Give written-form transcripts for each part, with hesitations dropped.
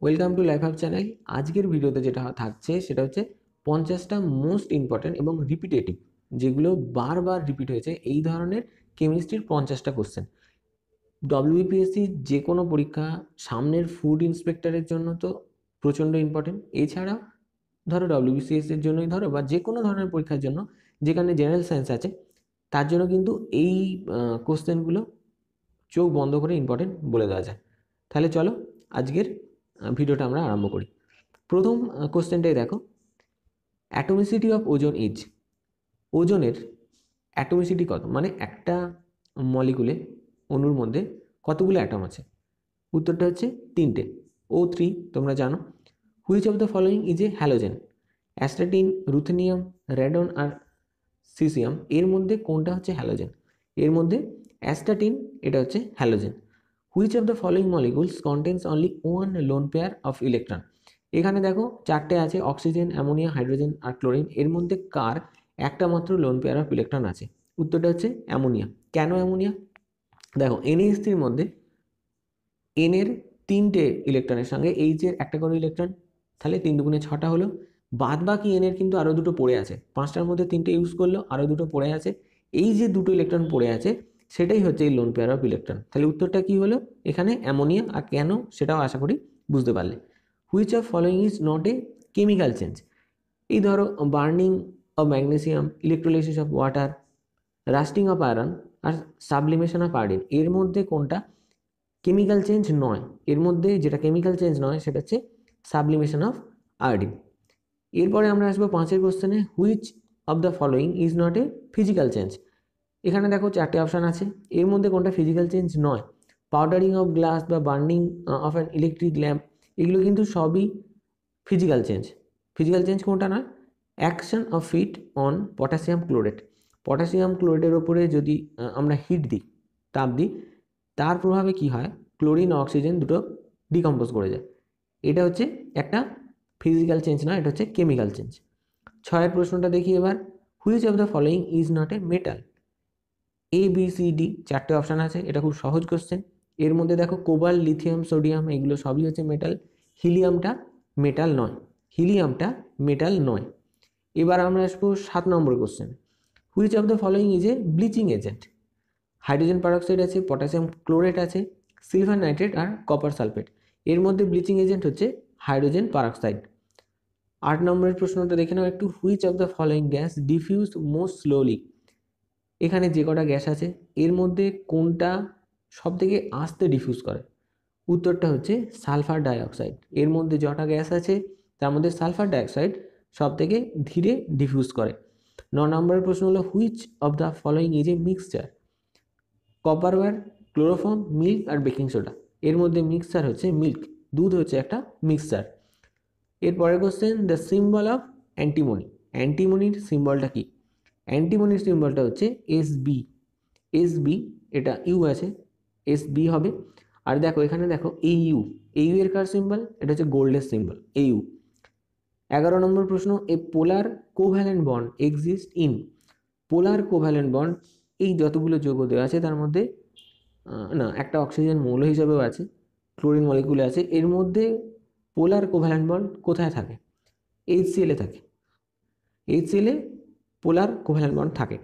Welcome to life hub channel. আজকের ভিডিওতে যেটা থাকছে সেটা হচ্ছে 50টা মোস্ট ইম্পর্টেন্ট এবং রিপিটেটিভ, যেগুলো বারবার রিপিট হয়েছে এই ধরনের কেমিস্ট্রির 50টা কোশ্চেন। ডব্লিউবিপিএসসি যে কোনো পরীক্ষা, সামনের ফুড ইন্সপেক্টরের জন্য তো প্রচণ্ড ইম্পর্টেন্ট, এছাড়াও ধরো ডব্লিউবিসিএসের জন্যই ধরো বা যে কোনো ধরনের পরীক্ষার জন্য যেখানে জেনারেল সায়েন্স আছে, তার জন্য কিন্তু এই কোশ্চেনগুলো চোখ বন্ধ করে ইম্পর্টেন্ট বলে দেওয়া যায়। তাহলে চলো আজকের ভিডিওটা আমরা আরম্ভ করি। প্রথম কোশ্চেনটাই দেখো, অ্যাটমিসিটি অফ ওজন ইজ। ওজনের অ্যাটমিসিটি কত, মানে একটা মলিকুলে, অণুর মধ্যে কতগুলো অ্যাটম আছে? উত্তরটা হচ্ছে 3টে, O3 তোমরা জানো। Which of the following is a halogen? Astatine, ruthenium, radon আর সিসিয়াম, এর মধ্যে কোনটা হচ্ছে হ্যালোজেন? এর মধ্যে অ্যাস্টাটিন, এটা হচ্ছে halogen. Which of the following molecules contains only one lone pair of electron? এখানে দেখো 4টে আছে, অক্সিজেন, অ্যামোনিয়া, হাইড্রোজেন আর ক্লোরিন। এর মধ্যে কার একটা মাত্র লোন পেয়ার অফ ইলেকট্রন আছে? উত্তরটা হচ্ছে অ্যামোনিয়া। কেন অ্যামোনিয়া? দেখো NH3-র মধ্যে N এর 3টে ইলেকট্রনের সঙ্গে H এর একটা করে ইলেকট্রন, তাহলে 3 দুগুণে 6টা হলো। বাদ বাকি N এর কিন্তু আরও দুটো পড়ে আছে, 5টার মধ্যে 3টে ইউজ করলো, আরও দুটো পড়ে আছে। এই যে দুটো ইলেকট্রন পড়ে আছে সেটাই হচ্ছে এই লোন পেয়ার অফ ইলেকট্রন। তাহলে উত্তরটা কি হলো? এখানে অ্যামোনিয়া। আর কেন সেটাও আশা করি বুঝতে পারলে। Which of following is not a chemical change? এই ধরো burning of magnesium, electrolysis of water, rusting of iron আর সাবলিমেশন অফ আয়োডিন, এর মধ্যে কোনটা কেমিক্যাল চেঞ্জ নয়? এর মধ্যে যেটা কেমিক্যাল চেঞ্জ নয় সেটা হচ্ছে সাবলিমেশন অফ আয়োডিন। এরপরে আমরা আসবো 5-এর কোশ্চেনে, which of the following is not a physical change? এখানে দেখো 4টে অপশান আছে, এর মধ্যে কোনটা ফিজিক্যাল চেঞ্জ নয়? পাউডারিং অফ গ্লাস বা burning of an electric lamp, এগুলো কিন্তু সবই ফিজিক্যাল চেঞ্জ। ফিজিক্যাল চেঞ্জ কোনটা নয়? Action of heat on potassium chlorate. Potassium ক্লোরেটের ওপরে যদি আমরা হিট দিই, তাপ দিই, তার প্রভাবে কি হয়? ক্লোরিন ও অক্সিজেন দুটো ডিকম্পোজ করে যায়। এটা হচ্ছে একটা ফিজিক্যাল চেঞ্জ না, এটা হচ্ছে কেমিক্যাল চেঞ্জ। 6-এর প্রশ্নটা দেখি এবার, which of the following is not a metal? ABCD 4টে অপশান আছে, এটা খুব সহজ কোশ্চেন। এর মধ্যে দেখো কোবাল্ট, লিথিয়াম, সোডিয়াম, এগুলো সবই হচ্ছে মেটাল। হিলিয়ামটা মেটাল নয়, হিলিয়ামটা মেটাল নয়। এবার আমরা আসবো 7 নম্বর question, which of the following is a bleaching agent? Hydrogen peroxide আছে, পটাশিয়াম ক্লোরেট আছে, সিলভার নাইট্রেট আর কপার সালফেট। এর মধ্যে ব্লিচিং এজেন্ট হচ্ছে হাইড্রোজেন পারঅক্সাইড। 8 নম্বরের প্রশ্নটা দেখে নাও একটু, which of the following gas diffuse most slowly? এখানে যে কটা গ্যাস আছে এর মধ্যে কোনটা সব থেকে আস্তে ডিফিউজ করে? উত্তরটা হচ্ছে সালফার ডাইঅক্সাইড। এর মধ্যে যটা গ্যাস আছে তার মধ্যে সালফার ডাইঅক্সাইড সব থেকে ধীরে ডিফিউজ করে। 9 নম্বরের প্রশ্ন হলো, which of the following is a mixture? Copper wire, chloroform, milk আর বেকিং সোডা। এর মধ্যে মিক্সচার হচ্ছে মিল্ক, দুধ হচ্ছে একটা মিক্সচার। এরপরের question, the symbol of antimony. অ্যান্টিমনির সিম্বলটা কি? অ্যান্টিমনির সিম্বলটা হচ্ছে SB। SB, এটা ইউ আছে, SB হবে। আর দেখো এখানে দেখো AU, AU এর কার সিম্বল? এটা হচ্ছে গোল্ডের সিম্বল, AU। 11 নম্বর প্রশ্ন, a polar covalent bond exist in. Polar covalent bond, এই যতগুলো যৌগ দেওয়া আছে তার মধ্যে না, একটা অক্সিজেন মৌল হিসাবেও আছে, ক্লোরিন মলিকুলে আছে। এর মধ্যে পোলার কোভ্যালেন্ট বন্ড কোথায় থাকে? HCl এ থাকে। HCl এ পোলার কোভ্যালেন্ট বন্ড থাকে।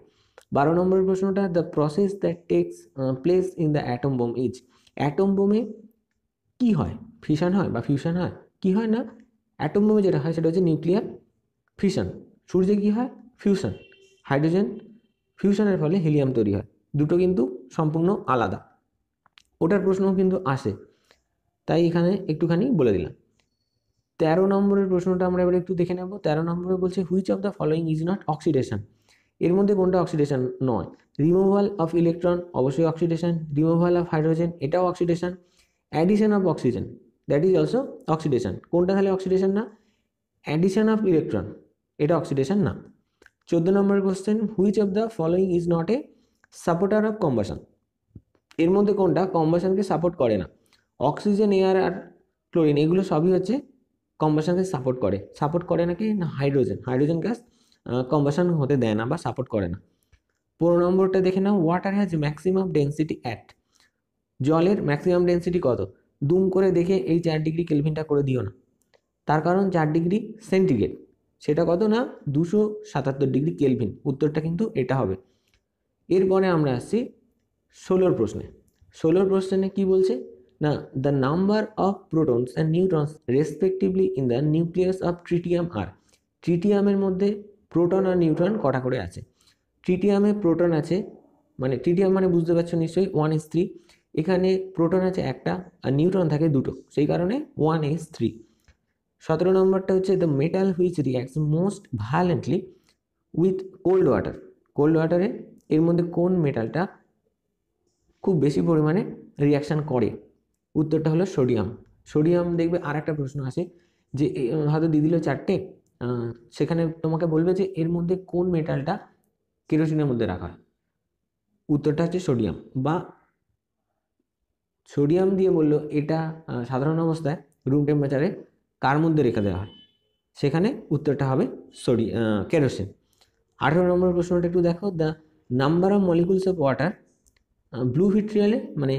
12 নম্বরের প্রশ্নটা, the process that takes place in the atom bomb is. Atom বোমে কি হয়? ফিশন হয় বা ফিউশন হয়? কি হয় না, অ্যাটম বোমে যেটা হয় সেটা হচ্ছে নিউক্লিয়ার ফিশন। সূর্যে কি হয়? ফিউশন। হাইড্রোজেন ফিউশনের ফলে হিলিয়াম তৈরি হয়, দুটো কিন্তু সম্পূর্ণ আলাদা। ওটার প্রশ্নও কিন্তু আসে, তাই এখানে একটুখানি বলে দিলাম। 13 নম্বরের প্রশ্নটা আমরা এবার একটু দেখে নেব। 13 নম্বরে বলছে, which of the following is not oxidation? এর মধ্যে কোনটা অক্সিডেশন নয়? রিমুভাল অফ ইলেকট্রন, অবশ্যই অক্সিডেশন। রিমুভাল অফ হাইড্রোজেন, এটাও oxidation. Addition of oxygen, that is also oxidation. কোনটা তাহলে অক্সিডেশন না? অ্যাডিশন অফ ইলেকট্রন, এটা অক্সিডেশন না। 14 নম্বর question, which of the following is not a supporter of combustion? এর মধ্যে কোনটা কম্বাসনকে সাপোর্ট করে না? অক্সিজেন, এয়ার আর ক্লোরিন, এগুলো সবই হচ্ছে কম্বাসনকে সাপোর্ট করে। সাপোর্ট করে নাকি না হাইড্রোজেন, হাইড্রোজেন গ্যাস কম্বাসন হতে দেয় না বা সাপোর্ট করে না। 15 নম্বরটা দেখে নাও, water has maximum density at. জলের ম্যাক্সিমাম ডেন্সিটি কত? দুম করে দেখে এই 4 ডিগ্রি কেলভিনটা করে দিও না, তার কারণ 4 ডিগ্রি সেন্টিগ্রেড, সেটা কত না 277 ডিগ্রি কেলভিন, উত্তরটা কিন্তু এটা হবে। এরপরে আমরা আসছি 16 প্রশ্নে। 16 প্রশ্নে কি বলছে না, the number of protons and neutrons respectively in the nucleus of tritium আর, ট্রিটিয়ামের মধ্যে প্রোটন আর নিউট্রন কটা করে আছে? ট্রিটিয়ামে প্রোটন আছে, মানে ট্রিটিয়াম মানে বুঝতে পারছো নিশ্চয়ই 1s3, এখানে প্রোটন আছে একটা আর নিউট্রন থাকে দুটো, সেই কারণে 1s3। 17 নম্বরটা হচ্ছে the metal which reacts most violently with cold water, cold ওয়াটারে এর মধ্যে কোন মেটালটা খুব বেশি পরিমাণে রিয়াকশান করে? উত্তরটা হলো সোডিয়াম। সোডিয়াম দেখবে আর একটা প্রশ্ন আসে যে হয়তো দিয়ে দিল 4টে, সেখানে তোমাকে বলবে যে এর মধ্যে কোন মেটালটা কেরোসিনের মধ্যে রাখা হয়, উত্তরটা হচ্ছে সোডিয়াম। বা সোডিয়াম দিয়ে বললো এটা সাধারণ অবস্থায় রুম টেম্পারেচারে কার মধ্যে রেখে দেওয়া হয়, সেখানে উত্তরটা হবে কেরোসিন। 18 নম্বর প্রশ্নটা একটু দেখো, the number of molecules of water blue ভিট্রিয়ালে, মানে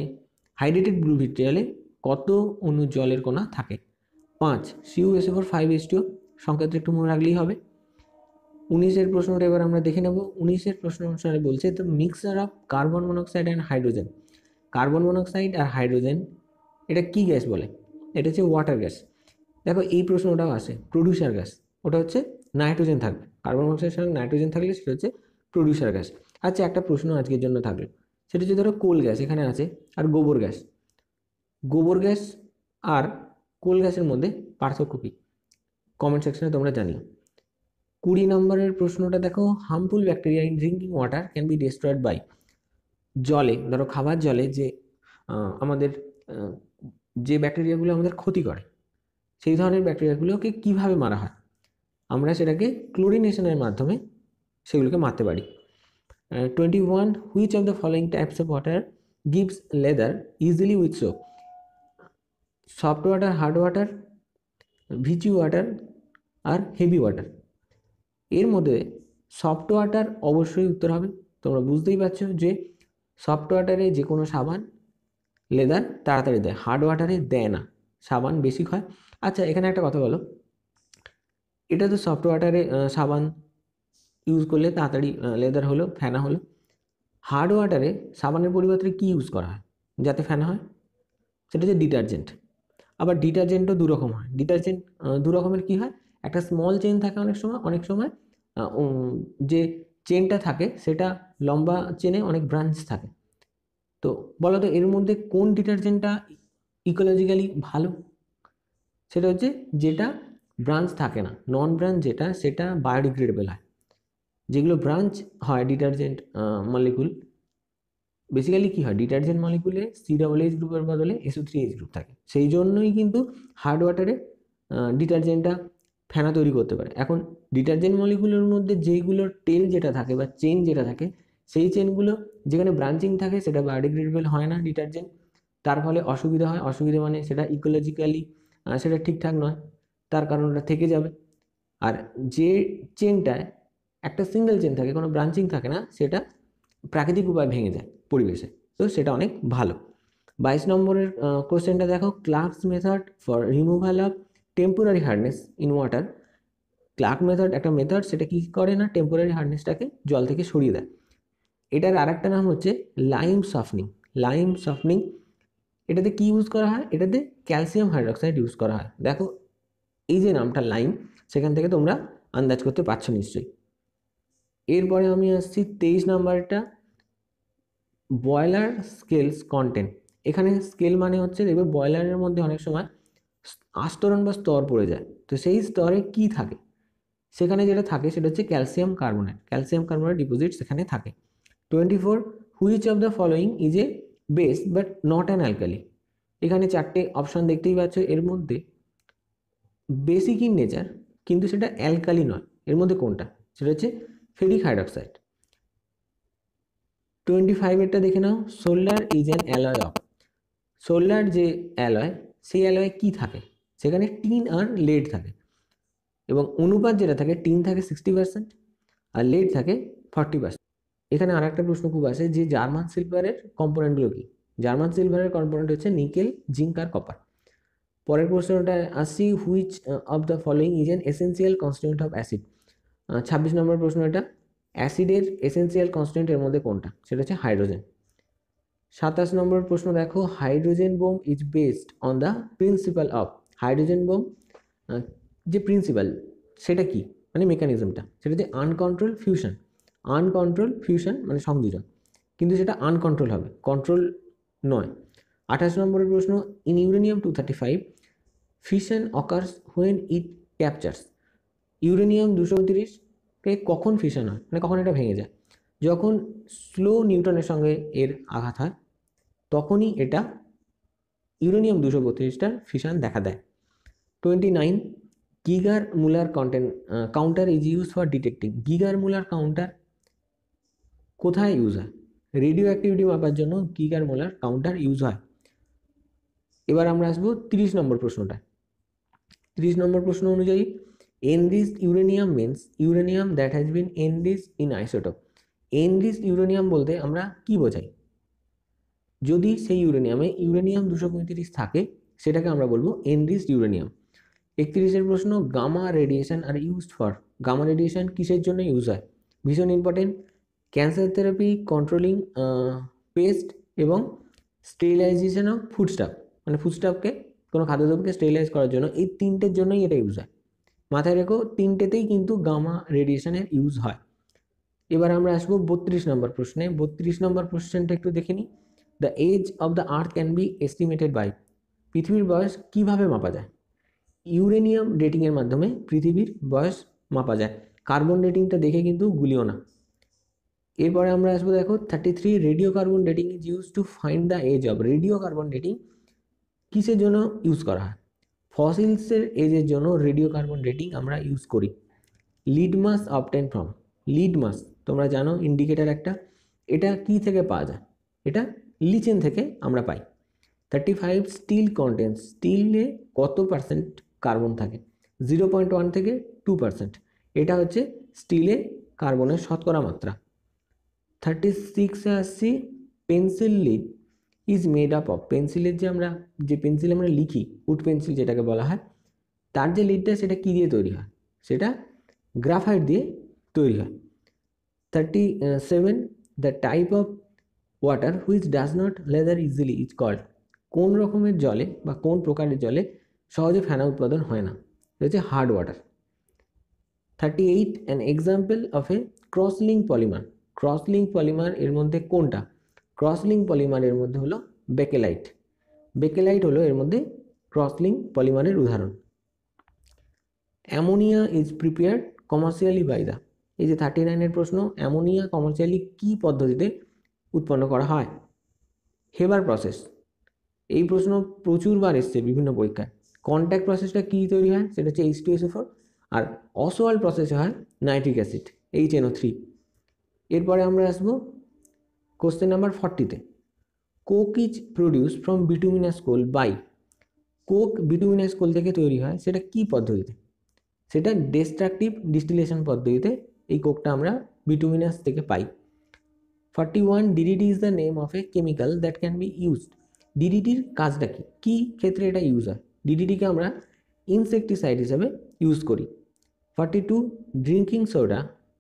হাইড্রেটেড ব্লু ভিট্রিয়ালে কত অণু জলের কণা থাকে? 5। CuSO4 5H2O, সংখ্যাটা একটু মনে রাখলেই হবে। 19-এর প্রশ্নটা এবার আমরা দেখে নেব। 19-এর প্রশ্ন অনুসারে বলছে the mixture of carbon monoxide and hydrogen, carbon monoxide আর হাইড্রোজেন এটা কি গ্যাস বলে? এটা হচ্ছে ওয়াটার গ্যাস। দেখো এই প্রশ্নটাও আসে, প্রডিউসার গ্যাস, ওটা হচ্ছে নাইট্রোজেন থাকবে, কার্বন মনোক্সাইডের সঙ্গে নাইট্রোজেন থাকলে সেটা হচ্ছে প্রডিউসার গ্যাস। আচ্ছা একটা প্রশ্ন আজকের জন্য থাকলো, সেটা হচ্ছে ধরো কোল গ্যাস এখানে আছে আর গোবর গ্যাস, গোবর গ্যাস আর কোল গ্যাসের মধ্যে পার্থক্য কী? কমেন্ট সেকশনে তোমরা জানিও। 20 নম্বরের প্রশ্নটা দেখো, harmful bacteria in drinking water can be destroyed by, জলে ধরো খাবার জলে যে আমাদের যে ব্যাকটেরিয়াগুলো আমাদের ক্ষতি করে সেই ধরনের ব্যাকটেরিয়াগুলোকে কিভাবে মারা হয়? আমরা সেটাকে ক্লোরিনেশনের মাধ্যমে সেগুলোকে মারতে পারি। 21, which of the following types of water gives lather easily with soap? Soft water, hard water, Vichy water আর হেভি ওয়াটার। এর মধ্যে সফট ওয়াটার অবশ্যই উত্তর হবে। তোমরা বুঝতেই পারছো যে সফট ওয়াটারে যে কোনো সাবান লেদার তাড়াতাড়ি দেয়, হার্ড ওয়াটারে দেয় না, সাবান বেশি হয়। আচ্ছা এখানে একটা কথা বলো, এটা তো সফট ওয়াটারে সাবান ইউজ করলে তাড়াতাড়ি লেদার হলো, ফেনা হলো। হার্ড ওয়াটারে সাবানের পরিবর্তে কি ইউজ করা হয় যাতে ফেনা হয়? সেটা হচ্ছে ডিটারজেন্ট। আবার ডিটারজেন্টও দু রকম হয়, ডিটারজেন্ট দু রকমের কী হয়, একটা স্মল চেন থাকে অনেক সময়, অনেক সময় যে চেনটা থাকে সেটা লম্বা চেনে অনেক ব্রাঞ্চ থাকে। তো বলো তো এর মধ্যে কোন ডিটারজেন্টটা ইকোলজিক্যালি ভালো? সেটা হচ্ছে যেটা ব্রাঞ্চ থাকে না, নন ব্রাঞ্চ যেটা সেটা বায়োডিগ্রেডেবল হয়। যেগুলো ব্রাঞ্চ হয় ডিটারজেন্ট মলিকুল, বেসিক্যালি কী হয় ডিটারজেন্ট মলিকুলে COOH গ্রুপের বদলে SO3H গ্রুপ থাকে, সেই জন্যই কিন্তু হার্ড ওয়াটারে ডিটারজেন্টটা ফেনা তৈরি করতে পারে। এখন ডিটারজেন্ট মলিকুলের মধ্যে যেইগুলোর টেল যেটা থাকে বা চেন যেটা থাকে, সেই চেনগুলো যেখানে ব্রাঞ্চিং থাকে সেটা বায়োডিগ্রেডেবল হয় না ডিটারজেন্ট, তার ফলে অসুবিধা হয়। অসুবিধা মানে সেটা ইকোলজিক্যালি সেটা ঠিকঠাক নয়, তার কারণ ওটা থেকে যাবে। আর যে চেনটায় একটা সিঙ্গেল চেন থাকে, কোনো ব্রাঞ্চিং থাকে না, সেটা প্রাকৃতিক উপায় ভেঙে যায় পরিবেশে, তো সেটা অনেক ভালো। 22 নম্বরের কোশ্চেনটা দেখো, Clark's method for removal of temporary hardness in water. Clark method একটা মেথড, সেটা কি করে না টেম্পোরারি হার্ডনেসটাকে জল থেকে সরিয়ে দেয়। এটার আরেকটা নাম হচ্ছে লাইম সফনিং। লাইম সফনিং, এটাতে কি ইউজ করা হয়? এটাতে ক্যালসিয়াম হাইড্রক্সাইড ইউজ করা হয়। দেখো এই যে নামটা লাইম, সেখান থেকে তোমরা আন্দাজ করতে পারছো নিশ্চয়ই। এরপরে আমি আসছি 23 নাম্বারটা, বয়লার স্কেলস কন্টেন্ট। এখানে স্কেল মানে হচ্ছে দেখবে বয়লারের মধ্যে অনেক সময় আস্তরণ বা স্তর পড়ে যায়, তো সেই স্তরে কি থাকে? সেখানে যেটা থাকে সেটা হচ্ছে calcium carbonate, calcium carbonate deposit সেখানে থাকে। 24, which of the following is A base but not an alkali? এখানে 4টে অপশন দেখতেই পাচ্ছ, এর মধ্যে বেসিক ইন নেচার কিন্তু সেটা অ্যালকালি নয়, এর মধ্যে কোনটা? সেটা হচ্ছে ফেরিক হাইড্রক্সাইড। 25-এরটা দেখে নাও, solder is an alloy of. Solder যে অ্যালয়, সেই অ্যালয়ে কি থাকে? সেখানে টিন আর লেড থাকে, এবং অনুপাত যেটা থাকে টিন থাকে 60% আর লেড থাকে 40%। এখানে আর একটা প্রশ্ন খুব আসে যে জার্মান সিলভারের কম্পোনেন্টগুলো কি? জার্মান সিলভারের কম্পোনেন্ট হচ্ছে নিকেল, জিঙ্ক আর কপার। পরের প্রশ্নটা আসছি, which of the following is an essential constituent of acid. 26 নম্বর প্রশ্ন, এটা অ্যাসিডের এসেন্সিয়াল কনস্টিটিউয়েন্ট এর মধ্যে কোনটা, সেটা হচ্ছে হাইড্রোজেন। 27 নম্বর প্রশ্ন দেখো, hydrogen bomb is based on the principal of. Hydrogen bomb যে প্রিন্সিপাল সেটা কি, মানে মেকানিজমটা, সেটা হচ্ছে আনকন্ট্রোল ফিউশন। আনকন্ট্রোল ফিউশন মানে সংযোজন, কিন্তু সেটা আনকন্ট্রোল হবে, কন্ট্রোল নয়। 28 নম্বরের প্রশ্ন, in uranium 235 fission occurs when it captures. Uranium 235 কখন ফিশন হয়, মানে কখন এটা ভেঙে যায়? যখন স্লো নিউটনের সঙ্গে এর আঘাত হয় তখনই এটা ইউরেনিয়াম 232টার ফিশন দেখা দেয়। 29, Geiger Muller counter is use for detecting. Geiger Muller counter কোথায় ইউজ হয়? রেডিও অ্যাক্টিভিটি মাপার জন্য গিগার মুলার কাউন্টার ইউজ হয়। এবার আমরা আসবো 30 নম্বর প্রশ্নটা। 30 নম্বর প্রশ্ন অনুযায়ী, enriched uranium means uranium that has been enriched in isotope. enriched uranium বলতে আমরা কি বোঝাই? যদি সেই ইউরেনিয়ামে ইউরেনিয়াম 235 থাকে সেটাকে আমরা বলবো enriched uranium। 31 প্রশ্ন, গামা রেডিয়েশন আর ইউজড ফর। গামা রেডিয়েশন কিসের জন্য ইউজ হয়? ভীষণ important, cancer therapy, controlling pest এবং স্টেরিলাইজেশন অফ ফুডস্টাফ, মানে ফুডস্টাফকে, কোনো খাদ্যদ্রব্যকে স্টেরিলাইজ করার জন্য, এই তিনটের জন্যই এটা ইউজ হয়। মাথায় রেখো, তিনটেতেই কিন্তু গামা রেডিয়েশনের ইউজ হয়। এবার আমরা আসবো 32 নম্বর প্রশ্নে। 32 নম্বর কোশ্চেনটা একটু দেখে নিই। The age of the earth can be estimated by. পৃথিবীর বয়স কিভাবে মাপা যায়? ইউরেনিয়াম ডেটিংয়ের মাধ্যমে পৃথিবীর বয়স মাপা যায়। কার্বন ডেটিংটা দেখে কিন্তু গুলিও না। এরপরে আমরা আসবো দেখো 33, radiocarbon dating is use to find the age of. Radiocarbon dating কিসের জন্য ইউজ করা হয়? ফসিলসের এজের জন্য রেডিও কার্বন ডেটিং আমরা ইউজ করি। Litmus obtain from. লিডমাস তোমরা জানো ইন্ডিকেটার একটা, এটা কি থেকে পাওয়া যায়? এটা লিচেন থেকে আমরা পাই। 35, স্টিল কন্টেন্টস। স্টিলে কত পার্সেন্ট কার্বন থাকে? 0.1 থেকে 2%। এটা হচ্ছে স্টিলে কার্বনের শতকরা মাত্রা। 36 আসছি, pencil lead is made up of. পেন্সিলের যে পেন্সিল আমরা লিখি, উড পেন্সিল যেটাকে বলা হয়, তার যে লিডটা সেটা কী দিয়ে তৈরি হয়? সেটা গ্রাফাইট দিয়ে তৈরি হয়। 37, the type of water which does not lather easily is called. কোন রকমের জলে বা কোন প্রকারের জলে সহজে ফেনা উৎপাদন হয় না? এটা হচ্ছে hard water. 38, an example of a crosslink polymer. Crosslink polymer এর মধ্যে কোনটা? ক্রসলিঙ্ক পলিমারের মধ্যে হলো বেকেলাইট। বেকেলাইট হলো এর মধ্যে ক্রসলিঙ্ক পলিমারের উদাহরণ। Ammonia is prepared commercially by the. এই যে 39 প্রশ্ন, অ্যামোনিয়া কমার্শিয়ালি কি পদ্ধতিতে উৎপন্ন করা হয়? Haber process. এই প্রশ্ন প্রচুরবার এসছে বিভিন্ন পরীক্ষায়। কন্ট্যাক্ট প্রসেসটা কি তৈরি হয়? সেটা হচ্ছে H2SO4। আর অসওয়াল্ড প্রসেসে হয় নাইট্রিক অ্যাসিড, HNO3। এরপরে আমরা আসবো কোশ্চেন নাম্বার 40-তে। Coke is produce from bituminous coal by. Coke bituminous coal থেকে তৈরি হয়, সেটা কি পদ্ধতিতে? সেটা ডিস্ট্রাকটিভ ডিস্টিলেশন পদ্ধতিতে এই কোকটা আমরা বিটুমিনাস থেকে পাই। 41, DDT is the name of a chemical that can be used. ডিডিটির কাজটা কি, কী ক্ষেত্রে এটা ইউজ হয়? ডিডিটিকে আমরা ইনসেকটিসাইড হিসাবে ইউজ করি। 42, drinking soda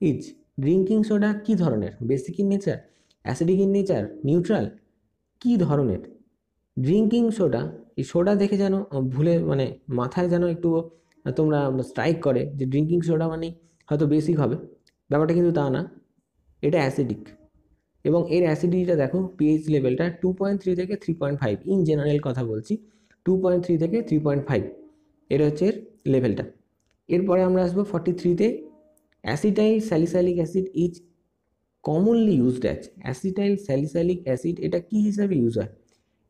is. Drinking soda কী ধরনের? Basic in nature, acidic in nature, neutral, কী ধরনের? ড্রিঙ্কিং সোডা, এই সোডা দেখে যেন ভুলে মানে মাথায় যেন একটু তোমরা স্ট্রাইক করে যে ড্রিঙ্কিং সোডা মানে হয়তো বেসিক হবে, ব্যাপারটা কিন্তু তা না, এটা অ্যাসিডিক। এবং এর অ্যাসিডিটিটা দেখো, পিএইচ লেভেলটা 2.3 থেকে 3.5। ইন জেনারেল কথা বলছি, 2.3 থেকে 3.5 এটা হচ্ছে এর লেভেলটা। এরপরে আমরা আসবো 43-তে। Acetyl salicylic acid is commonly used as. Acetyl salicylic acid এটা কী হিসাবে ইউজ হয়?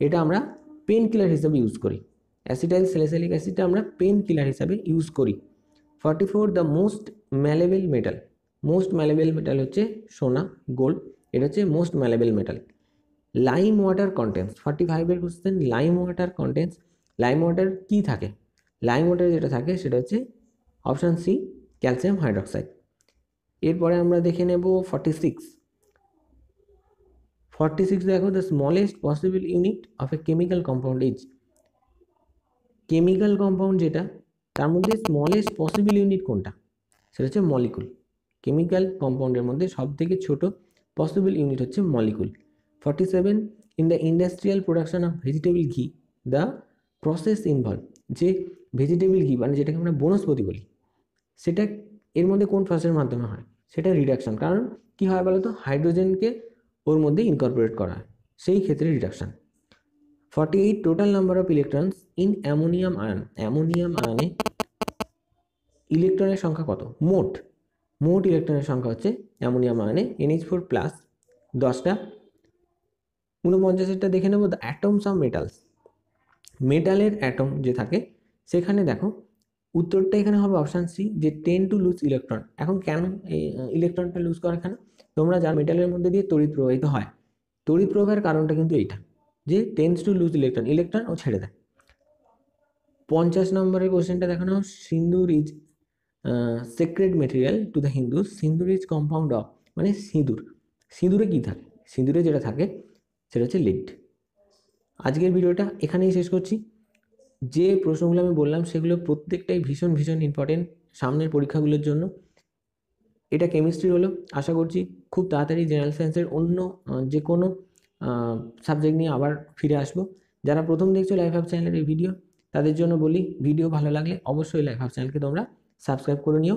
এটা আমরা পেন কিলার হিসাবে ইউজ করি। অ্যাসিটাইল স্যালিসাইলিক অ্যাসিডটা আমরা পেন কিলার হিসাবে ইউজ করি। 44, the most malleable metal. Most malleable metal হচ্ছে সোনা, গোল্ড, এটা হচ্ছে most malleable metal. Lime water contents. 45-এর কোশ্চেন, lime water contents. Lime water কী থাকে? লাইম ওয়াটার যেটা থাকে সেটা হচ্ছে অপশান সি, ক্যালসিয়াম হাইড্রক্সাইড। এরপরে আমরা দেখে নেব 46। 46 দেখো, the smallest possible unit of a chemical compound is. Chemical compound যেটা, তার মধ্যে স্মলেস্ট পসিবল ইউনিট কোনটা? সেটা হচ্ছে মলিকুল। কেমিক্যাল কম্পাউন্ডের মধ্যে সব থেকে ছোট পসিবল ইউনিট হচ্ছে molecule. 47, in the industrial production of vegetable ঘি দ্য প্রসেস ইনভলভ। যে ভেজিটেবল ঘি মানে যেটাকে আমরা বনস্পতি বলি, সেটা এর মধ্যে কোন প্রসেসের মাধ্যমে হয়? সেটা রিডাকশন। কারণ কি হয় বলতো, হাইড্রোজেনকে ওর মধ্যে ইনকর্পোরেট করা হয়, সেই ক্ষেত্রে reduction. 48, total number of electrons in ammonium ion. Ammonium আয়নে ইলেকট্রনের সংখ্যা কত? মোট ইলেকট্রনের সংখ্যা হচ্ছে অ্যামোনিয়াম আয়নে NH4 প্লাস 10টা। 49টা দেখে নেব, দ্য অ্যাটমস অফ মেটালস। মেটালের অ্যাটম যে থাকে সেখানে দেখো উত্তরটা এখানে হবে অপশান সি, যে টেন টু লুজ ইলেকট্রন। এখন কেন এই ইলেকট্রনটা লুজ করে? এখানে তোমরা জানো মেটালের মধ্যে দিয়ে তড়িৎ প্রবাহিত হয়, তড়িৎ প্রবাহের কারণটা কিন্তু এইটা, যে টেন্স টু লুজ ইলেকট্রন ও ছেড়ে দেয়। 50 নম্বরের কোশ্চেনটা দেখানো, সিন্দুর is sacred material to the Hindus. Sindoor is compound of, মানে সিঁদুরে কি থাকে? সিঁদুরে যেটা থাকে সেটা হচ্ছে লিড। আজকের ভিডিওটা এখানেই শেষ করছি। যে প্রশ্নগুলো আমি বললাম সেগুলো প্রত্যেকটাই ভীষণ ভীষণ ইম্পর্টেন্ট সামনের পরীক্ষাগুলোর জন্য। এটা কেমিস্ট্রি হলো, আশা করছি খুব তাড়াতাড়ি জেনারেল সায়েন্সের অন্য যে কোনো সাবজেক্ট নিয়ে আবার ফিরে আসবো। যারা প্রথম দেখছো লাইফ হাব চ্যানেলের এই ভিডিও, তাদের জন্য বলি ভিডিও ভালো লাগলে অবশ্যই লাইফ হাব চ্যানেলকে তোমরা সাবস্ক্রাইব করে নিও।